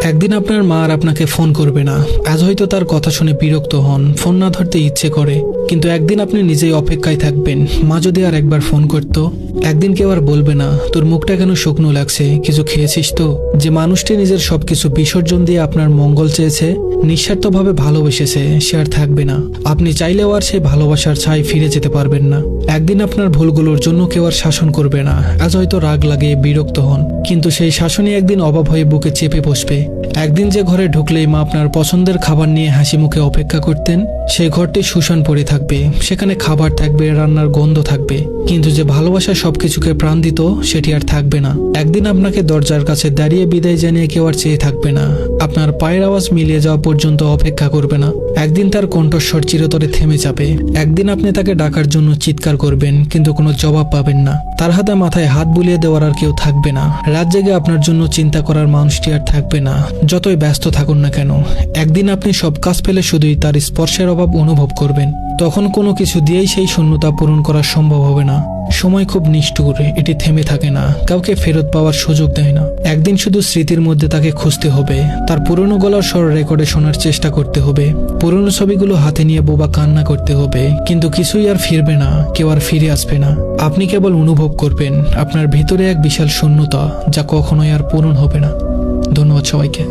একদিন আপনার মা আর আপনাকে ফোন করবে না। আজ হয়তো তার কথা শুনে বিরক্ত হন, ফোন না ধরতে ইচ্ছে করে, কিন্তু একদিন আপনি নিজেই অপেক্ষায় থাকবেন। মা যদি আর একবার ফোন করত, একদিন কেউ আর বলবে না তোর মুখটা কেন শুকনো লাগছে, কিছু খেয়েছিস তো। যে মানুষটি নিজের সবকিছু বিসর্জন দিয়ে আপনার মঙ্গল চেয়েছে, নিঃস্বার্থভাবে ভালোবেসেছে, সে আর থাকবে না। আপনি চাইলেও আর সেই ভালোবাসার ছাই ফিরে যেতে পারবেন না। একদিন আপনার ভুলগুলোর জন্য কেউ আর শাসন করবে না। আজ হয়তো রাগ লাগে, বিরক্ত হন, কিন্তু সেই শাসনই একদিন অভাব হয়ে বুকে চেপে বসবে। একদিন যে ঘরে ঢুকলেই মা আপনার পছন্দের খাবার নিয়ে হাসি মুখে অপেক্ষা করতেন, সেই ঘরটি শুষণ পড়ে থাকবে। সেখানে খাবার থাকবে, রান্নার গন্ধ থাকবে, কিন্তু যে ভালোবাসা সবকিছুকে প্রাণ দিত, সেটি আর থাকবে না। একদিন আপনাকে দরজার কাছে দাঁড়িয়ে বিদায় জানিয়ে কেউ আর চেয়ে থাকবে না। আপনার পায়ের আওয়াজ মিলিয়ে যাওয়া পর্যন্ত অপেক্ষা করবে না। একদিন তার কণ্ঠস্বর চিরতরে থেমে যাবে। একদিন আপনি তাকে ডাকার জন্য চিৎকার করবেন, কিন্তু কোনো জবাব পাবেন না। তার হাতে মাথায় হাত বুলিয়ে দেওয়ার আর কেউ থাকবে না। রাত জেগে আপনার জন্য চিন্তা করার মানুষটি আর থাকবে না, যতই ব্যস্ত থাকুন না কেন। একদিন আপনি সব কাজ ফেলে শুধুই তার স্পর্শের অভাব অনুভব করবেন। তখন কোনো কিছু দিয়েই সেই শূন্যতা পূরণ করা সম্ভব হবে না। সময় খুব নিষ্ঠুর, এটি থেমে থাকে না, কাউকে ফেরত পাওয়ার সুযোগ দেয় না। একদিন শুধু স্মৃতির মধ্যে তাকে খুঁজতে হবে, তার পুরনো গলার স্বর রেকর্ডে শোনার চেষ্টা করতে হবে, পুরনো ছবিগুলো হাতে নিয়ে বোবা কান্না করতে হবে, কিন্তু কিছুই আর ফিরবে না, কেউ আর ফিরে আসবে না। আপনি কেবল অনুভব করবেন আপনার ভিতরে এক বিশাল শূন্যতা, যা কখনোই আর পূরণ হবে না। ধন্যবাদ সবাইকে।